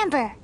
remember.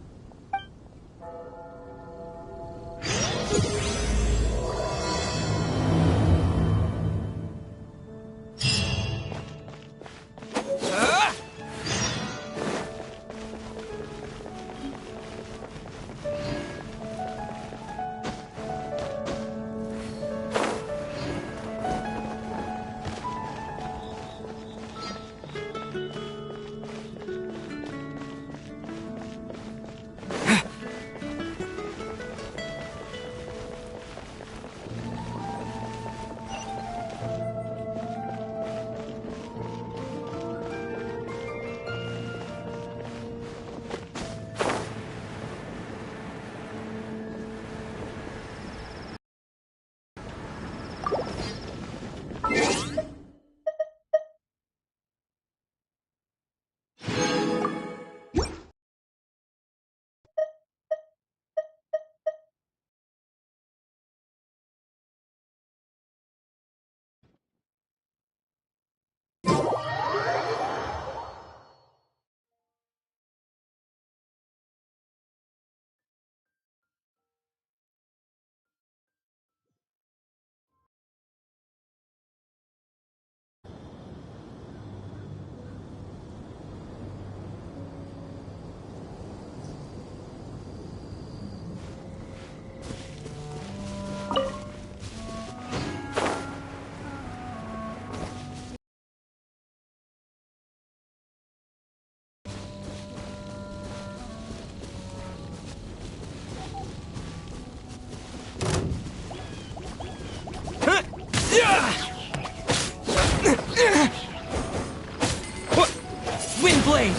Windblade!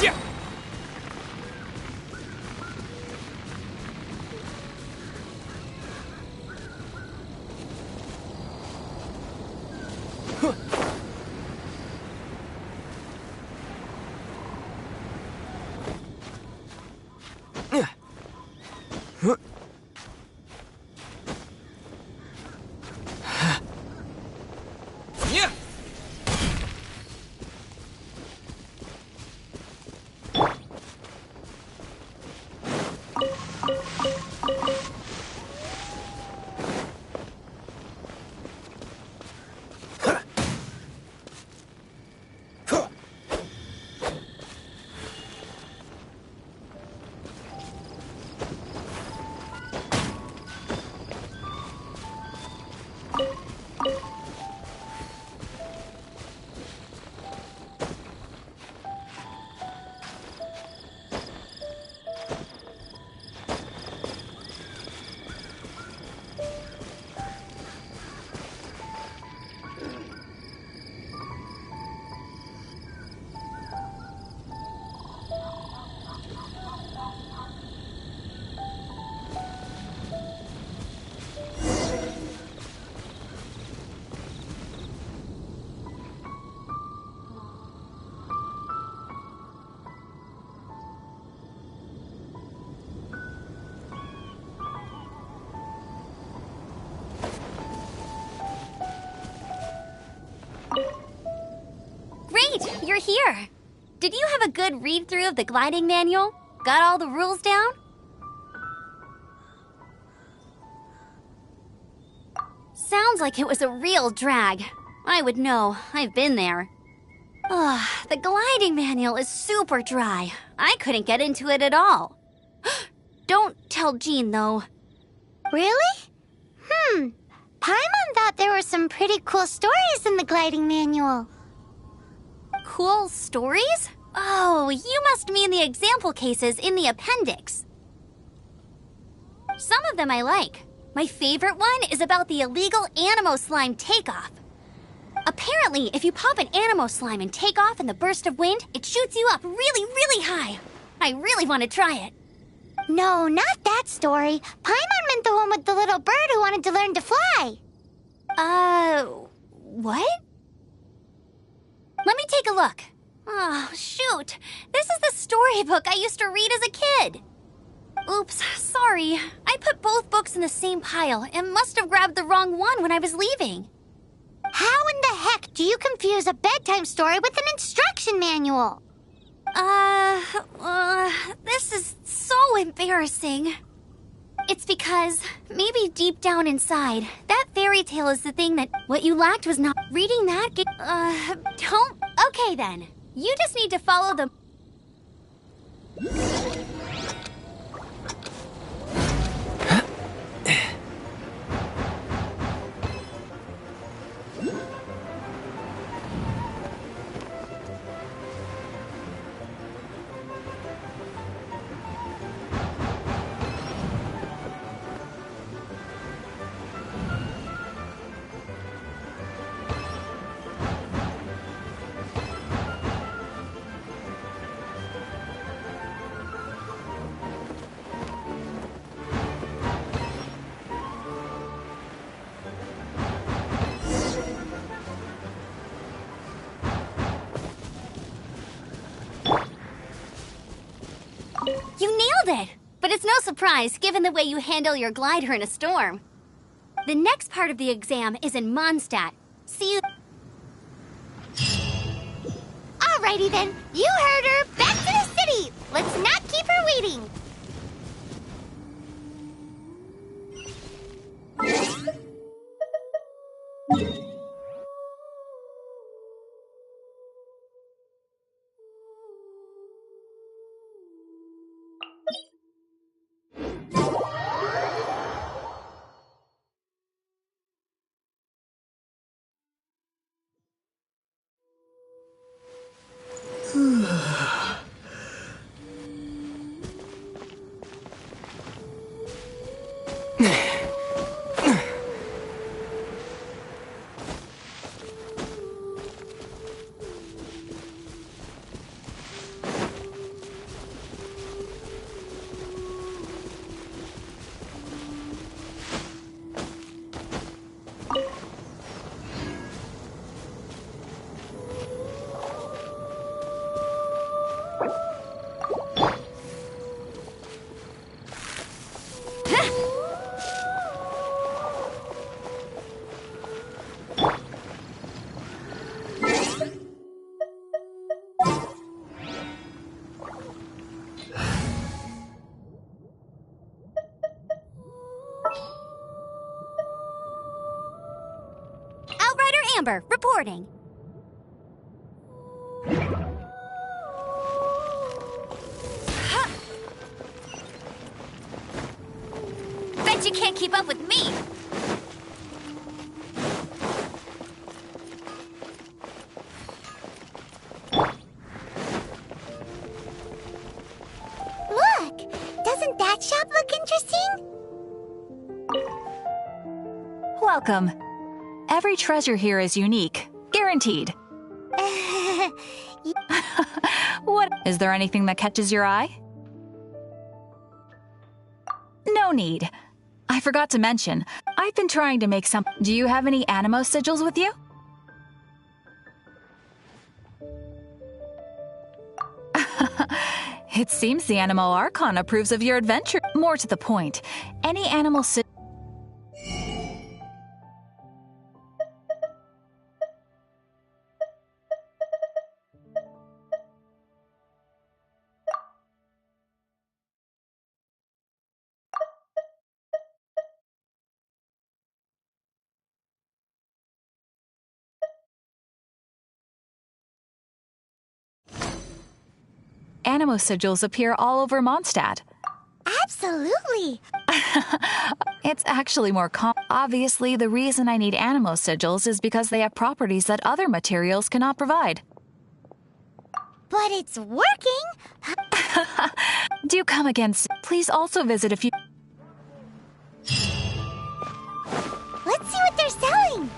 Yeah. Great, you're here. Did you have a good read-through of the gliding manual? Got all the rules down? Sounds like it was a real drag. I would know. I've been there. Ugh, the gliding manual is super dry. I couldn't get into it at all. Don't tell Jean, though. Really? Paimon thought there were some pretty cool stories in the gliding manual. Cool stories? Oh, you must mean the example cases in the appendix. Some of them I like. My favorite one is about the illegal Animo Slime takeoff. Apparently, if you pop an Animo Slime and take off in the burst of wind, it shoots you up really, really high. I really want to try it. No, not that story. Paimon meant the one with the little bird who wanted to learn to fly. What? Let me take a look. Oh, shoot. This is the storybook I used to read as a kid. Oops, sorry. I put both books in the same pile and must have grabbed the wrong one when I was leaving. How in the heck do you confuse a bedtime story with an instruction manual? embarrassing. It's because, maybe deep down inside, that fairy tale is the thing that what you lacked was not reading that. Don't. Okay then. You just need to follow the. You nailed it! But it's no surprise, given the way you handle your glider in a storm. The next part of the exam is in Mondstadt. See you... Alrighty then, you heard her. Back to the city. Let's not keep her waiting. Amber, reporting. Bet you can't keep up with me. Look! Doesn't that shop look interesting? Welcome. Every treasure here is unique. Guaranteed. What? Is there anything that catches your eye? No need. I forgot to mention, I've been trying to make some... Do you have any Animo sigils with you? It seems the Animo Archon approves of your adventure. More to the point, any animal sigil... Animo sigils appear all over Mondstadt. Absolutely. It's actually more Obviously, the reason I need Animo sigils is because they have properties that other materials cannot provide. But it's working. Do come again soon. Please also visit if you... Let's see what they're selling.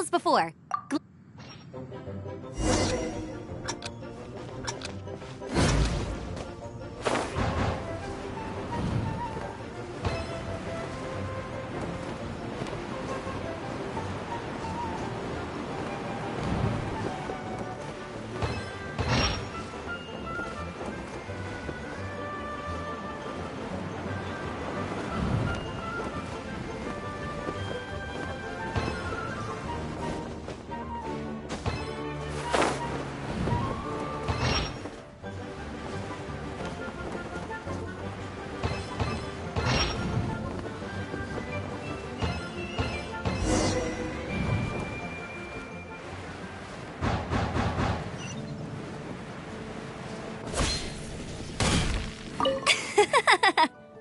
things before.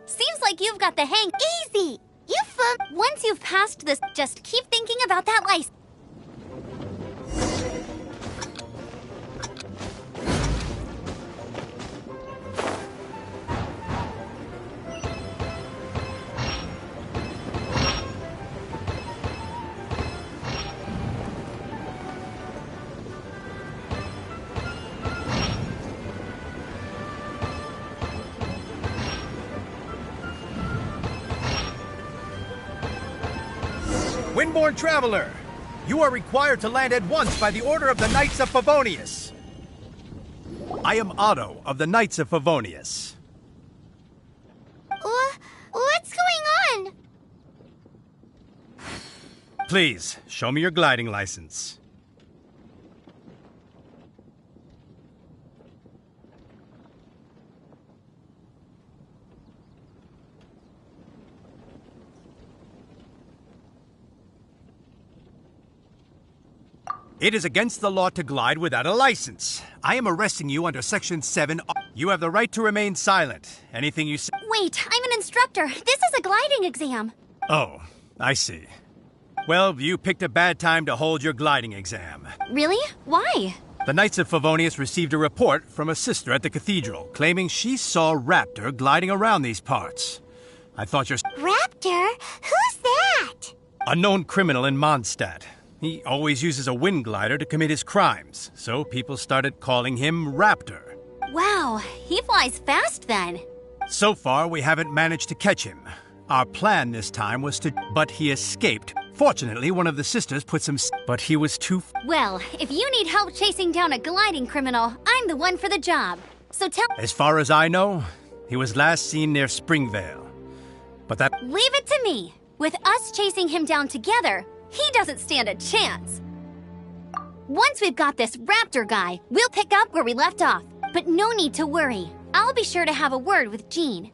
Seems like you've got the hang. Easy! Once you've passed this, just keep thinking about that license. Windborne Traveler, you are required to land at once by the order of the Knights of Favonius. I am Otto of the Knights of Favonius. What's going on? Please, show me your gliding license. It is against the law to glide without a license. I am arresting you under Section 7. You have the right to remain silent. Anything you say... Wait, I'm an instructor. This is a gliding exam. Oh, I see. Well, you picked a bad time to hold your gliding exam. Really? Why? The Knights of Favonius received a report from a sister at the cathedral claiming she saw Raptor gliding around these parts. I thought your... Raptor? Who's that? Unknown criminal in Mondstadt. He always uses a wind glider to commit his crimes, so people started calling him Raptor. Wow, he flies fast then. So far, we haven't managed to catch him. Our plan this time was to... But he escaped. Fortunately, one of the sisters put some... But he was too... Well, if you need help chasing down a gliding criminal, I'm the one for the job. So tell... As far as I know, he was last seen near Springvale. But that... Leave it to me. With us chasing him down together, he doesn't stand a chance. Once we've got this Raptor guy, we'll pick up where we left off. But no need to worry. I'll be sure to have a word with Jean.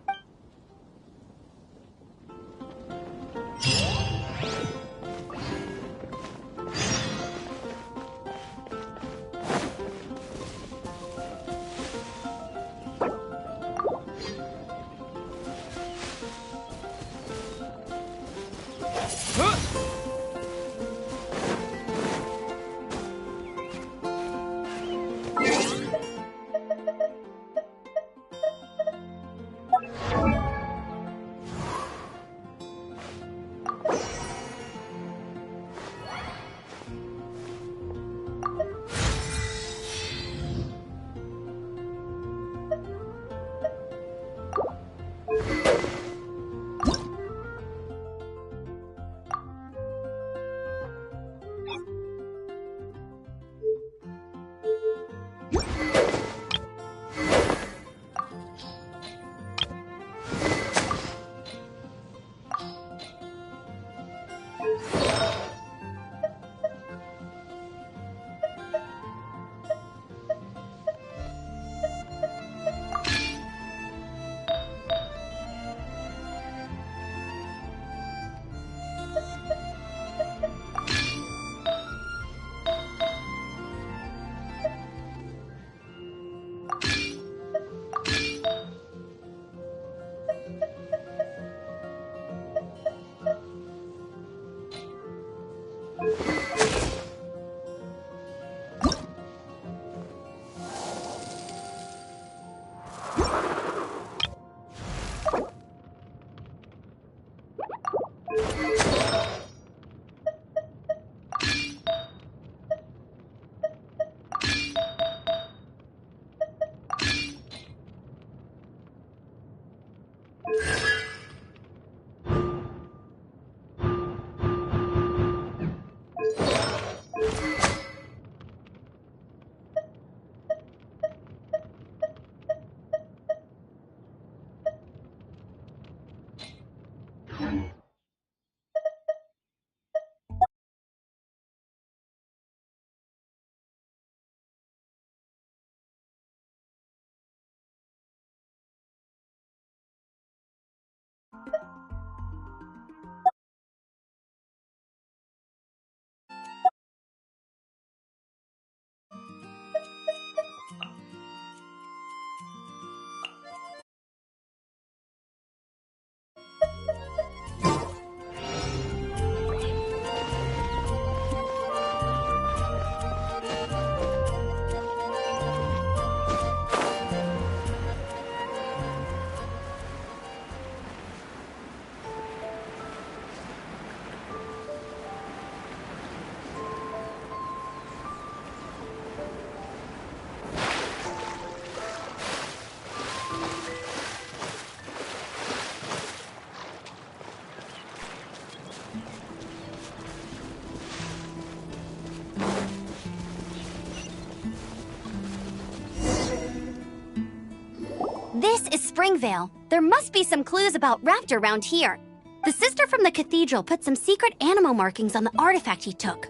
This is Springvale. There must be some clues about Raptor around here. The sister from the cathedral put some secret animal markings on the artifact he took.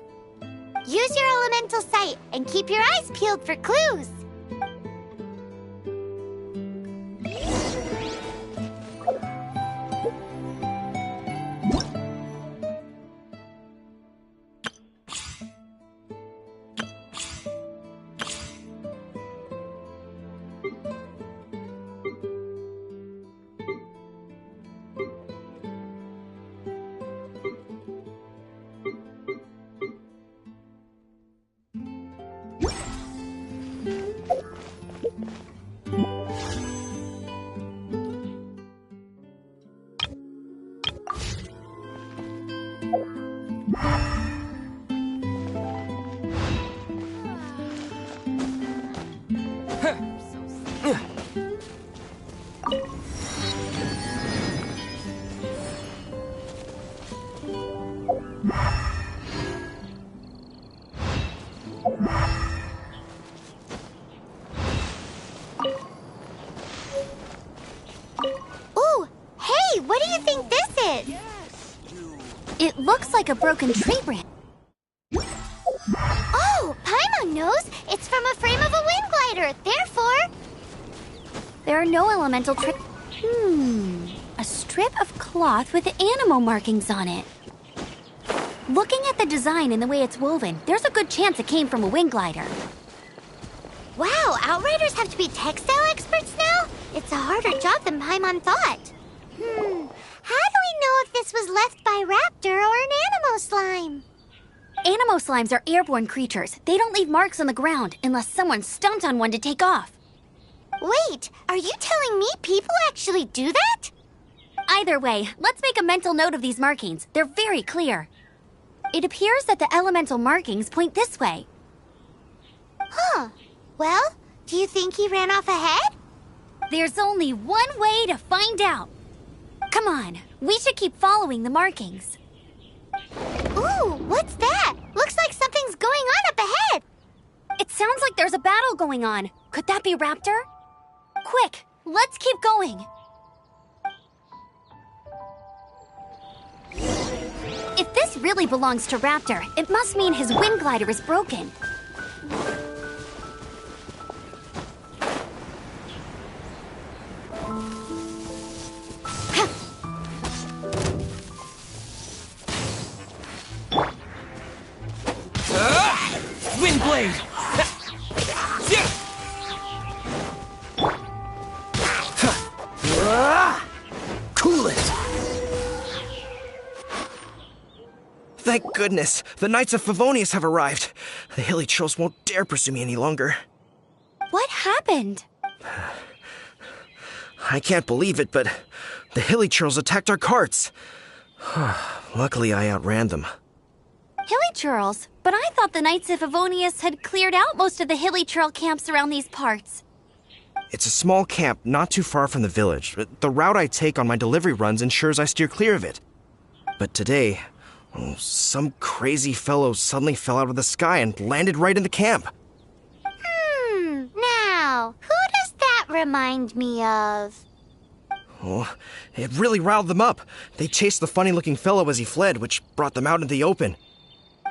Use your elemental sight and keep your eyes peeled for clues. Ooh, hey, what do you think this is? It looks like a broken tree branch. Oh, Paimon knows. It's from a frame of a wind glider. Therefore, There are no elemental tricks. A strip of cloth with animal markings on it. Looking at the design and the way it's woven, there's a good chance it came from a wing glider. wow, Outriders have to be textile experts now? It's a harder job than Paimon thought. How do we know if this was left by Raptor or an Animo slime? Animo slimes are airborne creatures. They don't leave marks on the ground unless someone stomped on one to take off. Wait, are you telling me people actually do that? Either way, let's make a mental note of these markings. They're very clear. It appears that the elemental markings point this way. Huh. Well, do you think he ran off ahead? There's only one way to find out. Come on, we should keep following the markings. Ooh, what's that? Looks like something's going on up ahead. It sounds like there's a battle going on. Could that be Raptor? Quick, let's keep going. If this really belongs to Raptor, it must mean his wind glider is broken. Wind blade! Cool it! Thank goodness, the Knights of Favonius have arrived. The hilly trolls won't dare pursue me any longer. What happened? I can't believe it, but the hilly trolls attacked our carts. Luckily, I outran them. Hilly churls? But I thought the Knights of Favonius had cleared out most of the hilly churl camps around these parts. It's a small camp not too far from the village. The route I take on my delivery runs ensures I steer clear of it. But today, some crazy fellow suddenly fell out of the sky and landed right in the camp. Now, who does that remind me of? Oh, it really riled them up. They chased the funny-looking fellow as he fled, which brought them out into the open.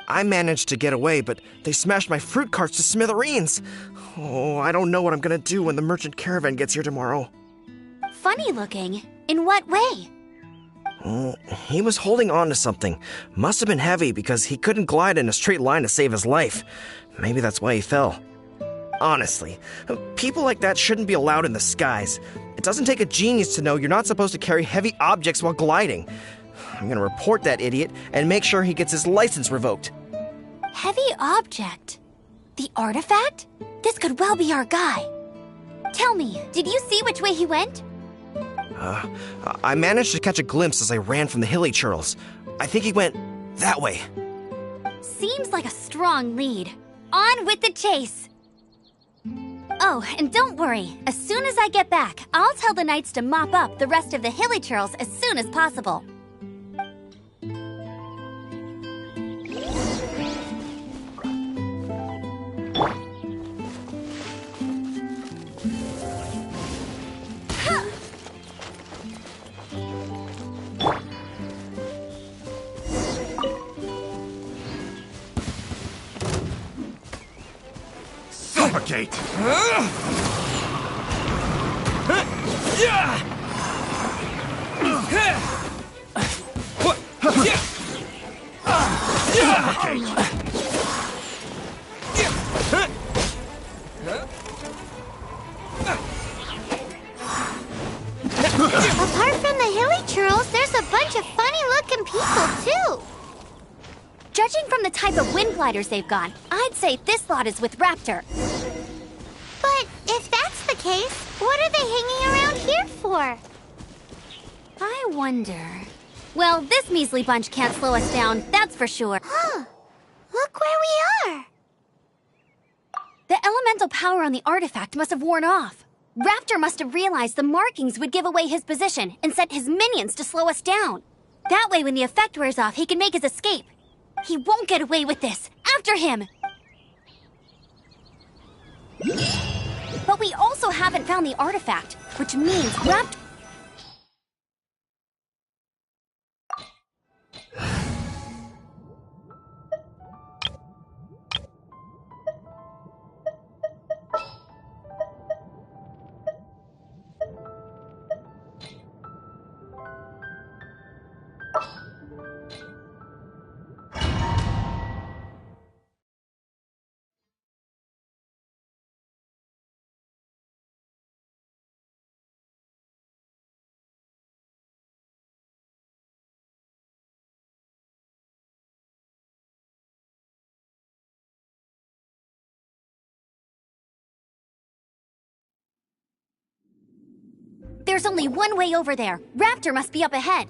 I managed to get away, but they smashed my fruit carts to smithereens. Oh, I don't know what I'm gonna do when the merchant caravan gets here tomorrow. Funny looking? In what way? He was holding on to something. Must have been heavy because he couldn't glide in a straight line to save his life. Maybe that's why he fell. Honestly, people like that shouldn't be allowed in the skies. It doesn't take a genius to know you're not supposed to carry heavy objects while gliding. I'm gonna report that idiot and make sure he gets his license revoked. Heavy object? The artifact? This could well be our guy. Tell me, did you see which way he went? I managed to catch a glimpse as I ran from the hilly churls. I think he went that way. Seems like a strong lead. On with the chase! Oh, and don't worry. As soon as I get back, I'll tell the knights to mop up the rest of the hilly churls as soon as possible. Suffocate! Apart from the hilly churls, there's a bunch of funny-looking people, too. Judging from the type of wind gliders they've got, I'd say this lot is with Raptor. But if that's the case, what are they hanging around here for? I wonder... Well, this measly bunch can't slow us down, that's for sure. Huh. Look where we are. The elemental power on the artifact must have worn off. Raptor must have realized the markings would give away his position and sent his minions to slow us down. That way, when the effect wears off, he can make his escape. He won't get away with this. After him! But we also haven't found the artifact, which means Raptor... There's only one way over there. Raptor must be up ahead.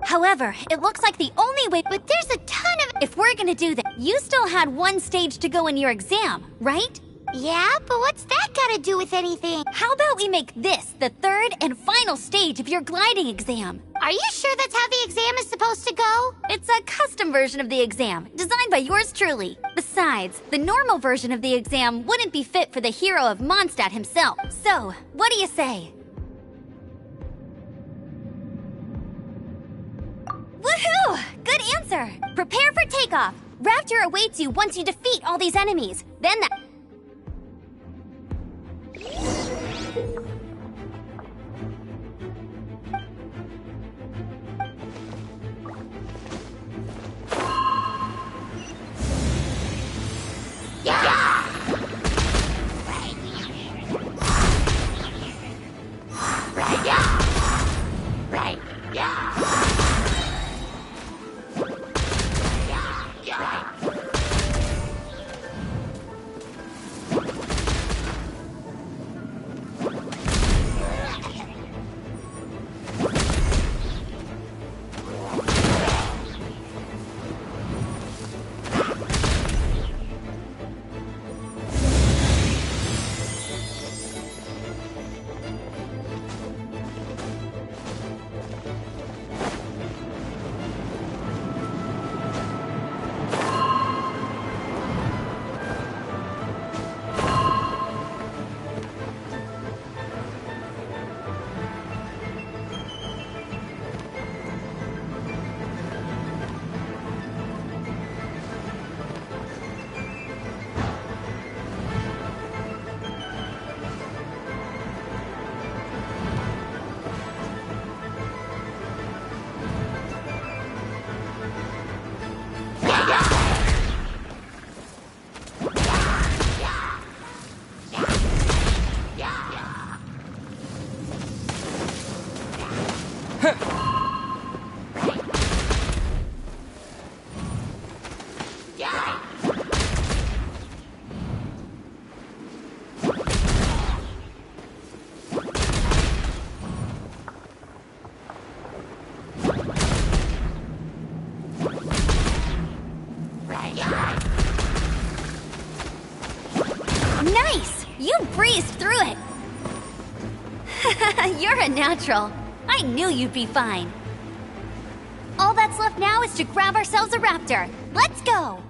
However, it looks like the only way... But there's a ton of... If we're gonna do that, you still had one stage to go in your exam, right? Yeah, but what's that got to do with anything? How about we make this the third and final stage of your gliding exam? Are you sure that's how the exam is supposed to go? It's a custom version of the exam, designed by yours truly. Besides, the normal version of the exam wouldn't be fit for the hero of Mondstadt himself. So, what do you say? Woohoo! Good answer! Prepare for takeoff. Raptor awaits you once you defeat all these enemies. Then that... Nice! You breezed through it! You're a natural. I knew you'd be fine. All that's left now is to grab ourselves a raptor. Let's go!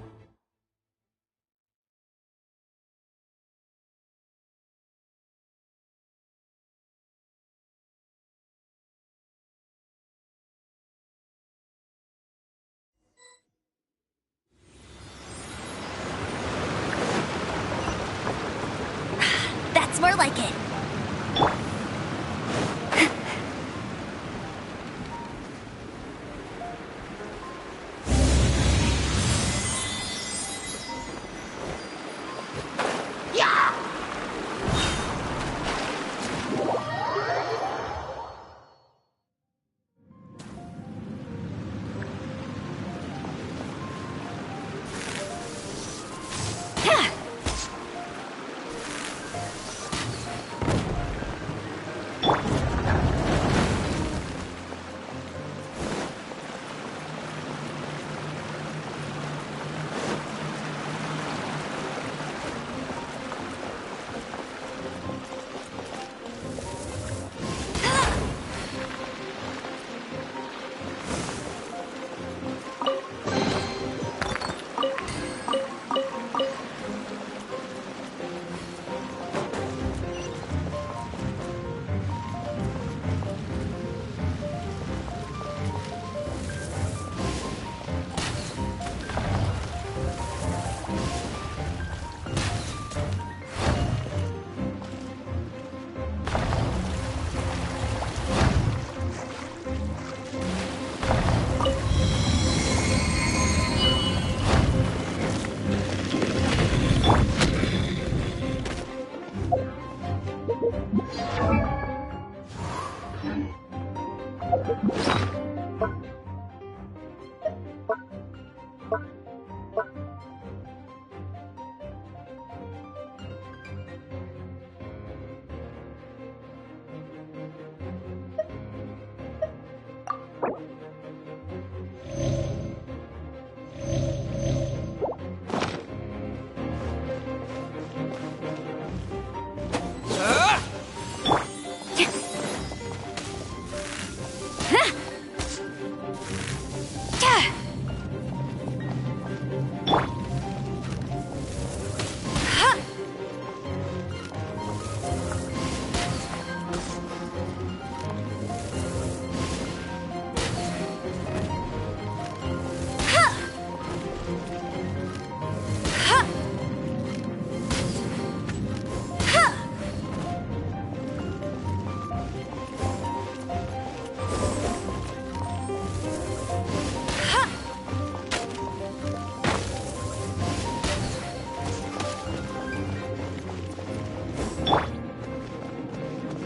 more like it.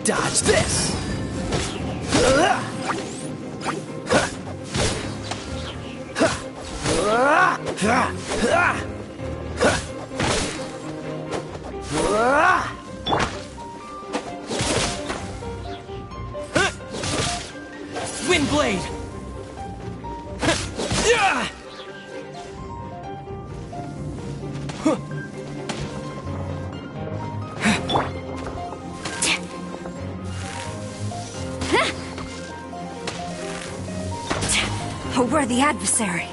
Dodge this! Wind blade! Oh, we're the adversary.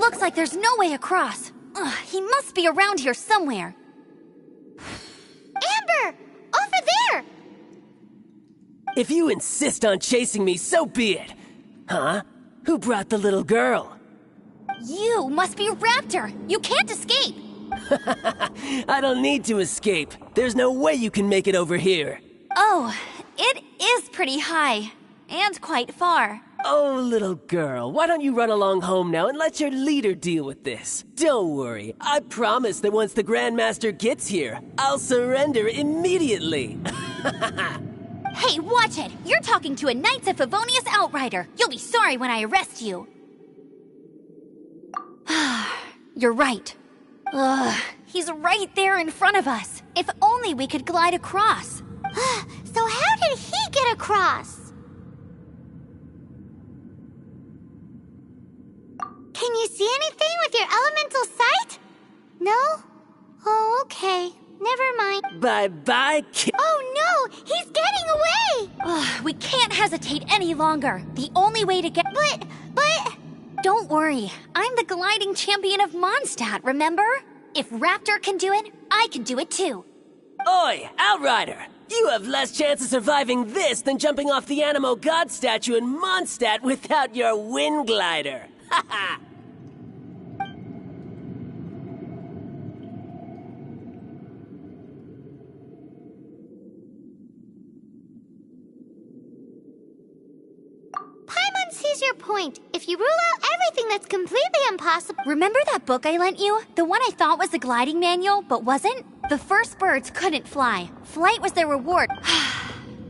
looks like there's no way across. Ugh, he must be around here somewhere. Amber! Over there! If you insist on chasing me, so be it. Huh? Who brought the little girl? You must be Raptor. You can't escape. I don't need to escape. There's no way you can make it over here. Oh, it is pretty high. And quite far. Oh, little girl, why don't you run along home now and let your leader deal with this? Don't worry, I promise that once the Grandmaster gets here, I'll surrender immediately. Hey, watch it! You're talking to a Knights of Favonius outrider. You'll be sorry when I arrest you. You're right. Ugh, he's right there in front of us. If only we could glide across. So how did he get across? Can you see anything with your elemental sight? No? Oh, okay. Never mind. Bye-bye, kid. Oh no! He's getting away! Ugh, we can't hesitate any longer. The only way to get... But... Don't worry. I'm the gliding champion of Mondstadt, remember? If Raptor can do it, I can do it too. Oi, Outrider! You have less chance of surviving this than jumping off the Animo God statue in Mondstadt without your wind glider. Haha! Paimon sees your point. If you rule out everything that's completely impossible... Remember that book I lent you? The one I thought was the gliding manual, but wasn't? The first birds couldn't fly. Flight was their reward.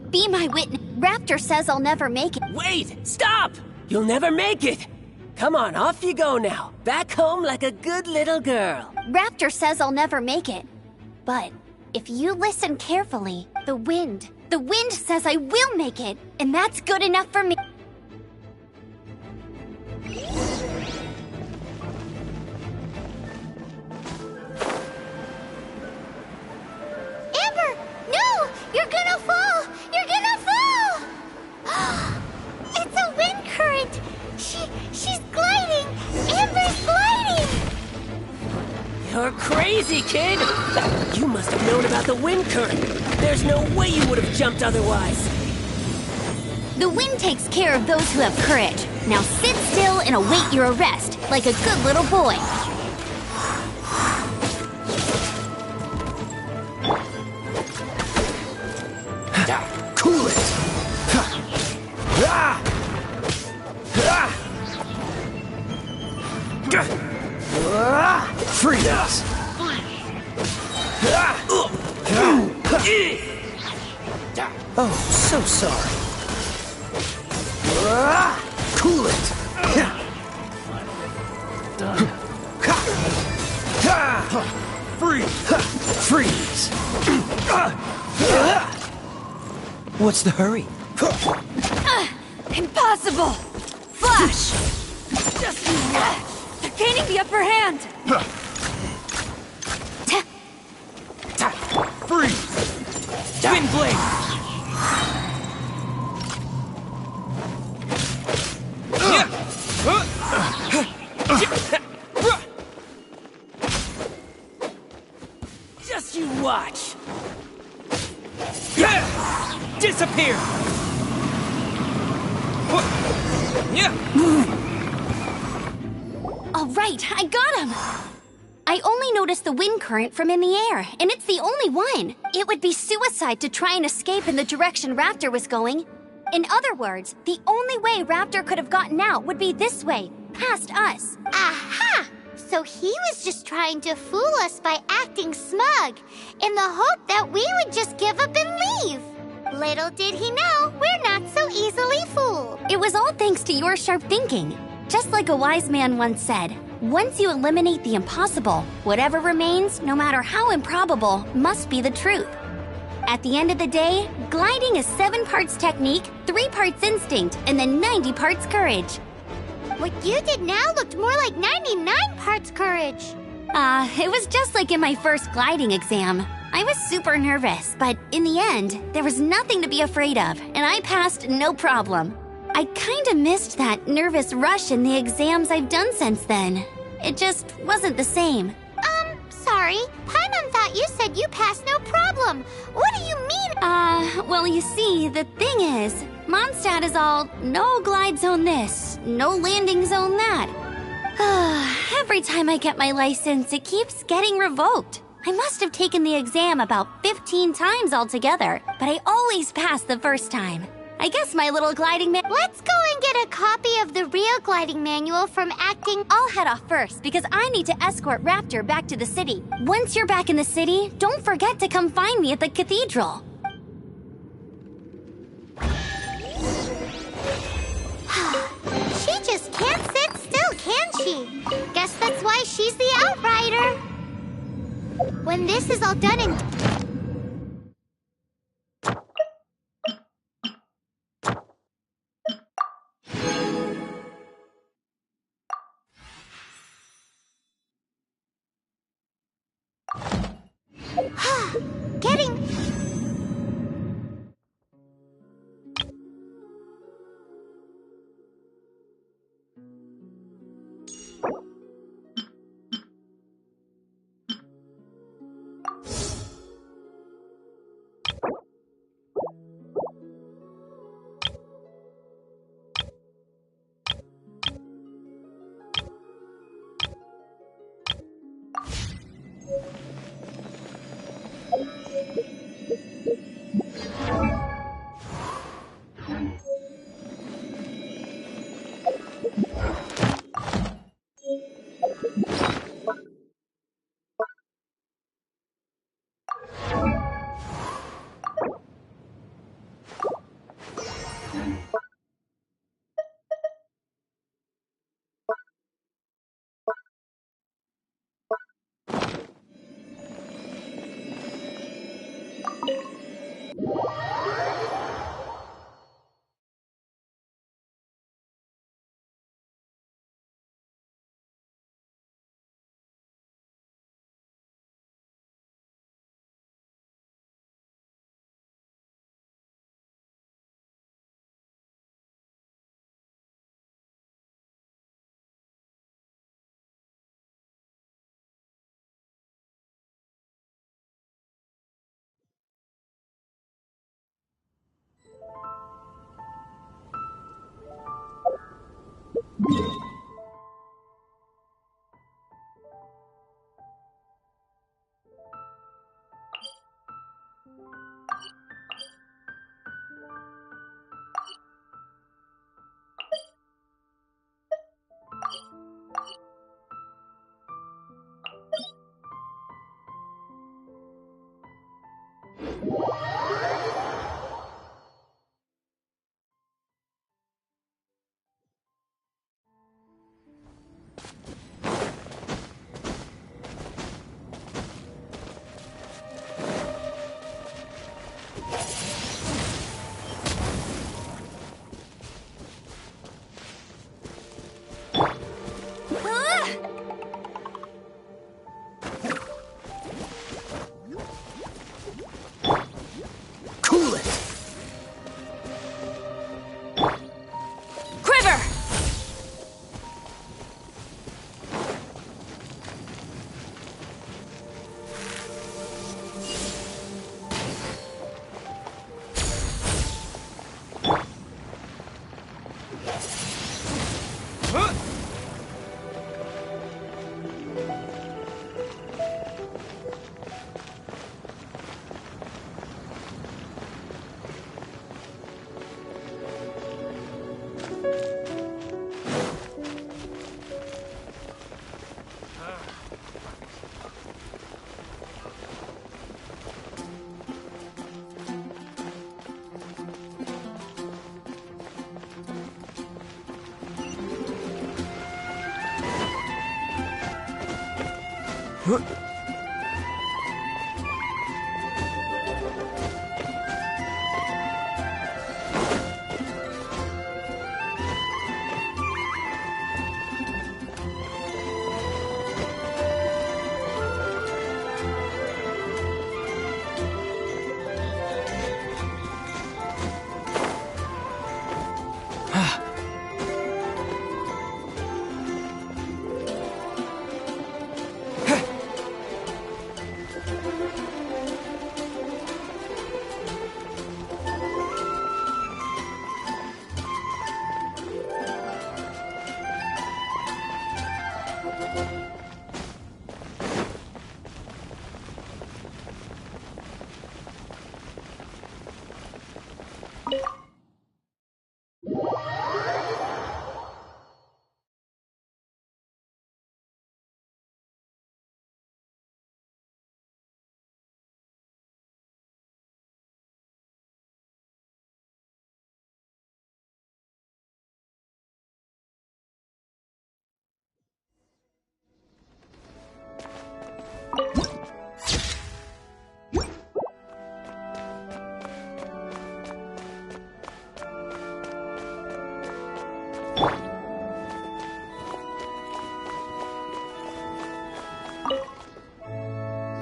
Be my witness. Raptor says I'll never make it. Wait! Stop! You'll never make it! Come on, off you go now. Back home like a good little girl. Raptor says I'll never make it. But if you listen carefully, the wind says I will make it, and that's good enough for me. Amber! No! You're gonna fall! You're gonna fall! It's a wind current! She's gliding! Amber's gliding! You're crazy, kid! You must have known about the wind current. There's no way you would have jumped otherwise. The wind takes care of those who have courage. Now sit still and await your arrest, like a good little boy. Cool it! Freeze! Oh, so sorry. Cool it! Freeze! Freeze! What's the hurry? Impossible! Flash! They're gaining the upper hand! Freeze! Wind blade! Just you watch! Disappear! All right, I got him! I only noticed the wind current from in the air, and it's the only one. It would be suicide to try and escape in the direction Raptor was going. In other words, the only way Raptor could have gotten out would be this way, past us. Aha! So he was just trying to fool us by acting smug, in the hope that we would just give up and leave. Little did he know, we're not so easily fooled. It was all thanks to your sharp thinking. Just like a wise man once said, once you eliminate the impossible, whatever remains, no matter how improbable, must be the truth. At the end of the day, gliding is 7 parts technique, 3 parts instinct, and then 90 parts courage. What you did now looked more like 99 parts courage. It was just like in my first gliding exam. I was super nervous, but in the end, there was nothing to be afraid of, and I passed no problem. I kinda missed that nervous rush in the exams I've done since then. It just wasn't the same. Sorry. Paimon thought you said you passed no problem. What do you mean? Well, you see, the thing is, Mondstadt is all no glide zone this, no landing zone that. Every time I get my license, it keeps getting revoked. I must have taken the exam about 15 times altogether, but I always pass the first time. I guess my little gliding man. Let's go and get a copy of the real gliding manual from acting. I'll head off first because I need to escort Raptor back to the city. Once you're back in the city, don't forget to come find me at the cathedral. She just can't sit still, can she? Guess that's why she's the outrider. When this is all done and... Getting...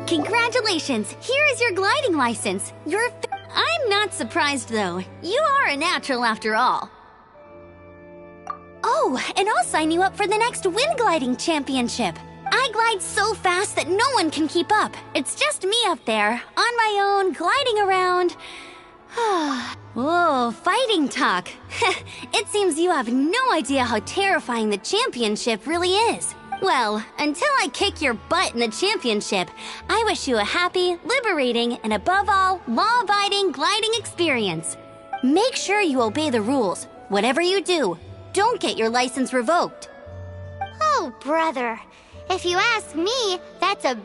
Congratulations! Here is your gliding license. I'm not surprised, though. You are a natural after all. Oh, and I'll sign you up for the next wind gliding championship. I glide so fast that no one can keep up. It's just me up there, on my own, gliding around. Whoa, fighting talk. It seems you have no idea how terrifying the championship really is. Well, until I kick your butt in the championship, I wish you a happy, liberating, and above all, law-abiding gliding experience. Make sure you obey the rules. Whatever you do, don't get your license revoked. Oh, brother. If you ask me, that's a